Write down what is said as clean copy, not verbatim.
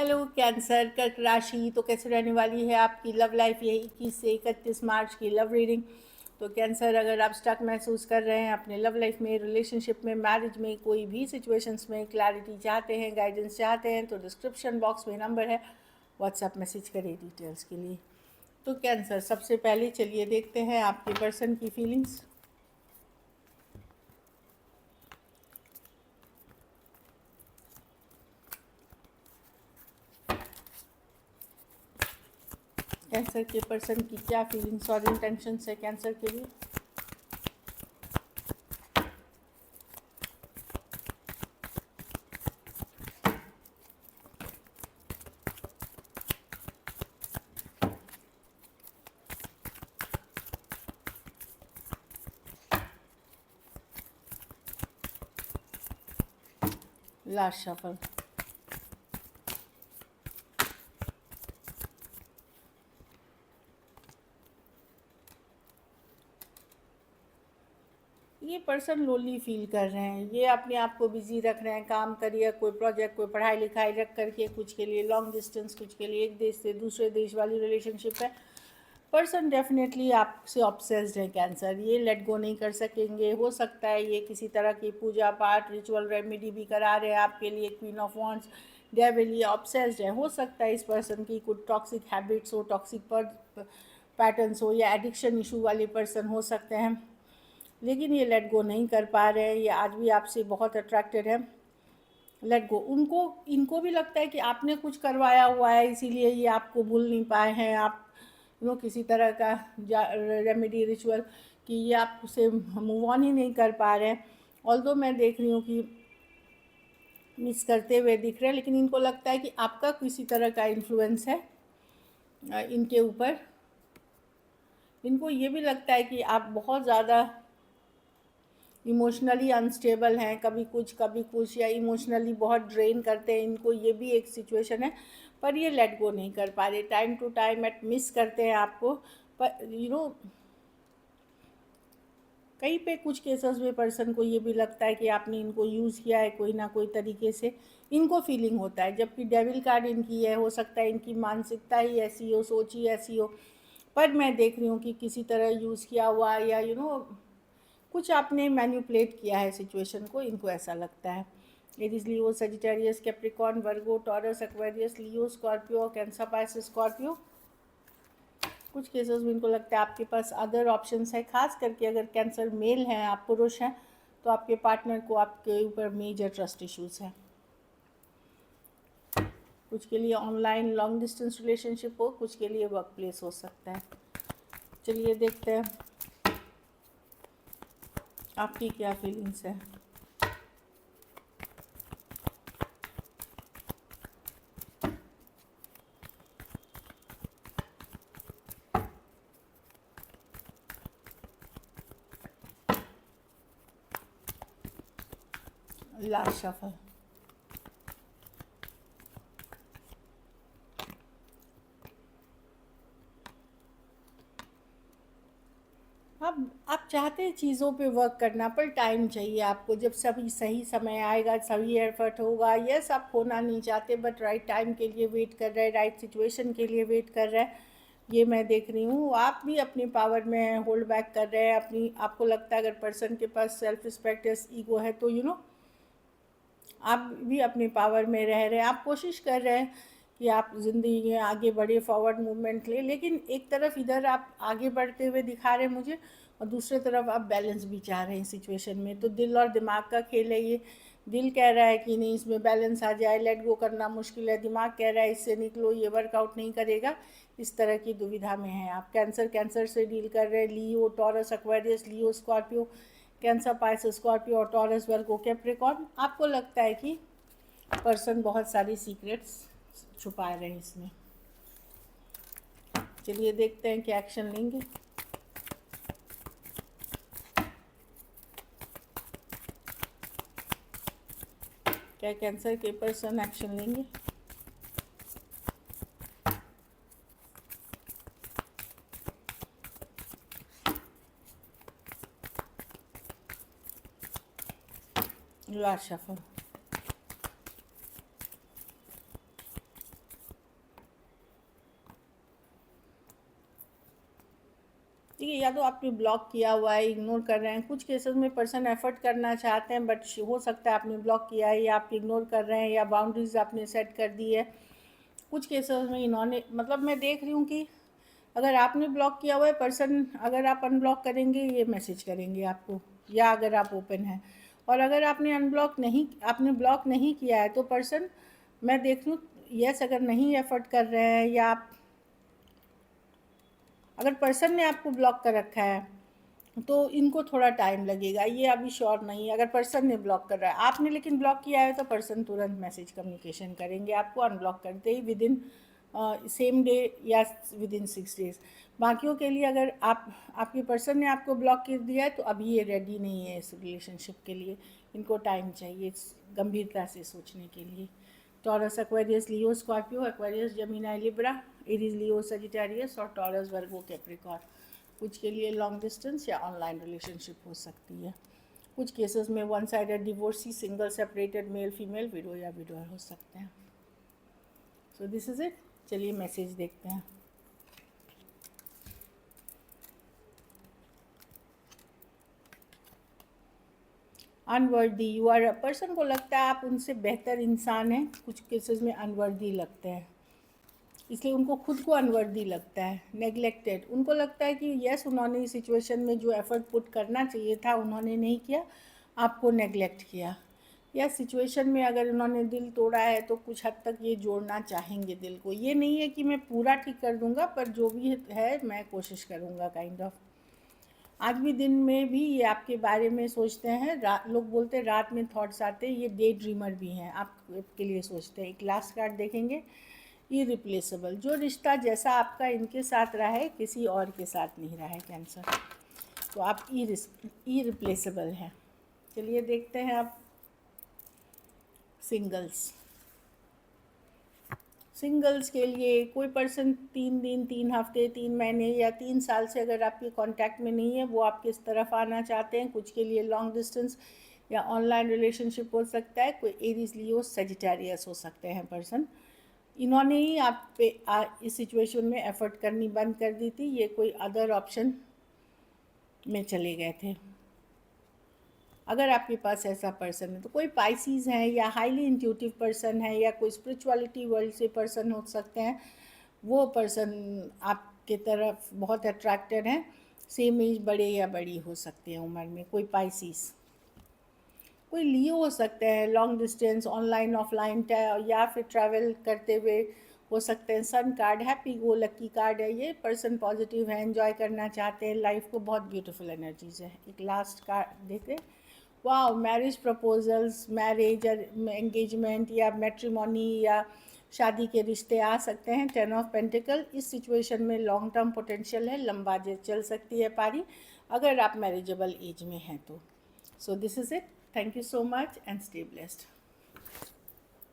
Hello cancer कर्क राशि, तो कैसे रहने वाली है आपकी लव लाइफ ये 21 से 31 मार्च की लव रीडिंग। तो कैंसर, अगर आप स्टक महसूस कर रहे हैं अपने लव लाइफ में, रिलेशनशिप में, मैरिज में, कोई भी सिचुएशंस में क्लैरिटी चाहते हैं, गाइडेंस चाहते हैं, तो डिस्क्रिप्शन बॉक्स में नंबर है, व्हाट्सएप मैसेज करें डिटेल्स के लिए। तो कैंसर, सबसे पहले चलिए देखते हैं आपके पर्सन की फीलिंग्स। कैंसर के पर्सन की क्या फीलिंग्स और इंटेंशंस है कैंसर के लिए। Last shuffle. ये पर्सन लोनली फील कर रहे हैं, ये अपने आप को बिजी रख रहे हैं, काम करियर, कोई प्रोजेक्ट, कोई पढ़ाई लिखाई रख करके, कुछ के लिए लॉन्ग डिस्टेंस, कुछ के लिए एक देश से दूसरे देश वाली रिलेशनशिप है। पर्सन डेफिनेटली आपसे ऑब्सेस्ड है कैंसर, ये लेट गो नहीं कर सकेंगे। हो सकता है ये किसी तरह की पूजा पाठ, रिचुअल रेमेडी भी करा रहे हैं आपके लिए। क्वीन ऑफ वॉन्ड्स, डेविल, ये ऑब्सेस्ड है। हो सकता है इस पर्सन की कुछ टॉक्सिक हैबिट्स हो, टॉक्सिक पैटर्न्स हो, या एडिक्शन इशू वाले पर्सन हो सकते हैं, लेकिन ये लेट गो नहीं कर पा रहे हैं। ये आज भी आपसे बहुत अट्रैक्टेड है। लेट गो, उनको इनको भी लगता है कि आपने कुछ करवाया हुआ है, इसीलिए ये आपको भूल नहीं पाए हैं। आप किसी तरह का रेमेडी रिचुअल कि ये आपसे मूव ऑन ही नहीं कर पा रहे हैं। ऑल्दो मैं देख रही हूँ कि मिस करते हुए दिख रहे हैं, लेकिन इनको लगता है कि आपका किसी तरह का इन्फ्लुएंस है इनके ऊपर। इनको ये भी लगता है कि आप बहुत ज़्यादा इमोशनली अनस्टेबल हैं, कभी कुछ, या इमोशनली बहुत ड्रेन करते हैं। इनको ये भी एक सिचुएशन है, पर ये लेट गो नहीं कर पा रहे। टाइम टू टाइम एट मिस करते हैं आपको, पर कहीं पे कुछ केसेस में पर्सन को ये भी लगता है कि आपने इनको यूज़ किया है कोई ना कोई तरीके से, इनको फीलिंग होता है। जबकि डेविल कार्ड इनकी है, हो सकता है इनकी मानसिकता ही ऐसी हो, सोच ही ऐसी हो, पर मैं देख रही हूँ कि किसी तरह यूज़ किया हुआ, या कुछ आपने मैनिपुलेट किया है सिचुएशन को, इनको ऐसा लगता है। एरीज, लियो, सजिटेरियस, कैप्रिकॉर्न, वर्गो, taurus, Aquarius, Leo, Scorpio, cancer, Pisces, Scorpio. कुछ केसेस में इनको लगता है आपके पास अदर ऑप्शंस है। खास करके अगर कैंसर मेल हैं, आप पुरुष हैं, तो आपके पार्टनर को आपके ऊपर मेजर ट्रस्ट इश्यूज़ हैं। कुछ के लिए ऑनलाइन लॉन्ग डिस्टेंस रिलेशनशिप हो, कुछ के लिए वर्क प्लेस हो सकता है। चलिए देखते हैं आपकी क्या फीलिंग्स है। Last shuffle. अब आप चाहते हैं चीज़ों पे वर्क करना, पर टाइम चाहिए आपको। जब सभी सही समय आएगा, सही एफर्ट होगा। यस, आप खोना नहीं चाहते, बट राइट टाइम के लिए वेट कर रहे हैं, राइट सिचुएशन के लिए वेट कर रहे हैं। ये मैं देख रही हूँ। आप भी अपनी पावर में होल्ड बैक कर रहे हैं अपनी। आपको लगता है अगर पर्सन के पास सेल्फ रिस्पेक्ट है, ईगो है, तो आप भी अपनी पावर में रह रहे हैं। आप कोशिश कर रहे हैं कि आप ज़िंदगी में आगे बढ़े, फॉरवर्ड मूवमेंट ले, लेकिन एक तरफ इधर आप आगे बढ़ते हुए दिखा रहे हैं मुझे, और दूसरी तरफ आप बैलेंस भी चाह रहे हैं सिचुएशन में। तो दिल और दिमाग का खेल है ये। दिल कह रहा है कि नहीं, इसमें बैलेंस आ जाए, लेट गो करना मुश्किल है। दिमाग कह रहा है इससे निकलो, ये वर्कआउट नहीं करेगा। इस तरह की दुविधा में है आप। कैंसर से डील कर रहे हैं। लियो, taurus, Aquarius, Leo, Scorpio, cancer, Pisces, Scorpio और टॉरस, वर्गो, कैप्रिकॉर्न। आपको लगता है कि पर्सन बहुत सारी सीक्रेट्स छुपा रहे हैं इसमें। चलिए देखते हैं क्या एक्शन लेंगे। क्या कैंसर के पर्सन एक्शन लेंगे। Last shuffle. ठीक है, या तो आपने ब्लॉक किया हुआ है, इग्नोर कर रहे हैं। कुछ केसेस में पर्सन एफर्ट करना चाहते हैं बट हो सकता है आपने ब्लॉक किया है या आप इग्नोर कर रहे हैं या बाउंड्रीज आपने सेट कर दी है। कुछ केसेस में इन्होंने मतलब मैं देख रही हूँ कि अगर आपने ब्लॉक किया हुआ है पर्सन, अगर आप अनब्लॉक करेंगे ये मैसेज करेंगे आपको, या अगर आप ओपन हैं। और अगर आपने ब्लॉक नहीं किया है तो पर्सन मैं देख रही हूँ यस, अगर नहीं एफर्ट कर रहे हैं या आप अगर पर्सन ने आपको ब्लॉक कर रखा है तो इनको थोड़ा टाइम लगेगा, ये अभी श्योर नहीं है। अगर पर्सन ने ब्लॉक कर रहा है, आपने लेकिन ब्लॉक किया है तो पर्सन तुरंत मैसेज कम्युनिकेशन करेंगे आपको अनब्लॉक करते ही, विद इन सेम डे या विद इन 6 डेज़। बाकियों के लिए अगर आपके पर्सन ने आपको ब्लॉक कर दिया है तो अभी ये रेडी नहीं है इस रिलेशनशिप के लिए, इनको टाइम चाहिए गंभीरता से सोचने के लिए। Taurus, Aquarius, Leo, Scorpio, Aquarius, Gemini, Libra, Aries, Leo, Sagittarius और टॉरस, वर्गो, कैप्रिकॉर्न। कुछ के लिए लॉन्ग डिस्टेंस या ऑनलाइन रिलेशनशिप हो सकती है। कुछ केसेस में one sided divorcee, single, separated, male female, widow या विडोअर हो सकते हैं। So this is it. चलिए मैसेज देखते हैं। अनवर्दी, यू आर पर्सन को लगता है आप उनसे बेहतर इंसान हैं। कुछ केसेस में अनवर्दी लगते हैं, इसलिए उनको खुद को अनवर्दी लगता है। नेग्लेक्टेड, उनको लगता है कि यस उन्होंने इस सिचुएशन में जो एफर्ट पुट करना चाहिए था उन्होंने नहीं किया, आपको नेग्लेक्ट किया। या सिचुएशन में अगर उन्होंने दिल तोड़ा है तो कुछ हद तक ये जोड़ना चाहेंगे दिल को। ये नहीं है कि मैं पूरा ठीक कर दूंगा पर जो भी है मैं कोशिश करूंगा, काइंड ऑफ। आज भी दिन में भी ये आपके बारे में सोचते हैं। लोग बोलते हैं रात में थॉट्स आते हैं, ये डे ड्रीमर भी हैं, आपके लिए सोचते हैं। एक लास्ट कार्ड देखेंगे, इरिप्लेसेबल, जो रिश्ता जैसा आपका इनके साथ रहा है किसी और के साथ नहीं रहा है कैंसर, तो आप इरिप्लेसेबल हैं। चलिए देखते हैं आप सिंगल्स के लिए। कोई पर्सन 3 दिन, 3 हफ्ते, 3 महीने या 3 साल से अगर आपके कांटेक्ट में नहीं है, वो आपकी तरफ आना चाहते हैं। कुछ के लिए लॉन्ग डिस्टेंस या ऑनलाइन रिलेशनशिप हो सकता है। कोई एरीज, लियो, सजिटेरियस हो सकते हैं पर्सन। इन्होंने ही आप पे इस सिचुएशन में एफर्ट करनी बंद कर दी थी, ये कोई अदर ऑप्शन में चले गए थे। अगर आपके पास ऐसा पर्सन है तो कोई पाइसीज है या हाईली इंट्यूटिव पर्सन है या कोई स्पिरिचुअलिटी वर्ल्ड से पर्सन हो सकते हैं। वो पर्सन आपके तरफ बहुत अट्रैक्टेड हैं। सेम एज, बड़े या बड़ी हो सकते हैं उम्र में। कोई पाइसीज, कोई लियो हो सकते हैं, लॉन्ग डिस्टेंस, ऑनलाइन, ऑफलाइन, या फिर ट्रैवल करते हुए हो सकते हैं। Sun card happy go lucky card है। ये पर्सन पॉजिटिव है, एंजॉय करना चाहते हैं लाइफ को, बहुत ब्यूटीफुल एनर्जीज है। एक लास्ट कार्ड देते हैं। वाह, मैरिज प्रपोजल्स, मैरिज एंगेजमेंट या मैट्रिमोनी या शादी के रिश्ते आ सकते हैं। 10 ऑफ पेंटिकल, इस सिचुएशन में लॉन्ग टर्म पोटेंशियल है, लंबा चल सकती है पारी अगर आप मैरिजेबल एज में हैं तो। So this is it. Thank you so much and stay blessed.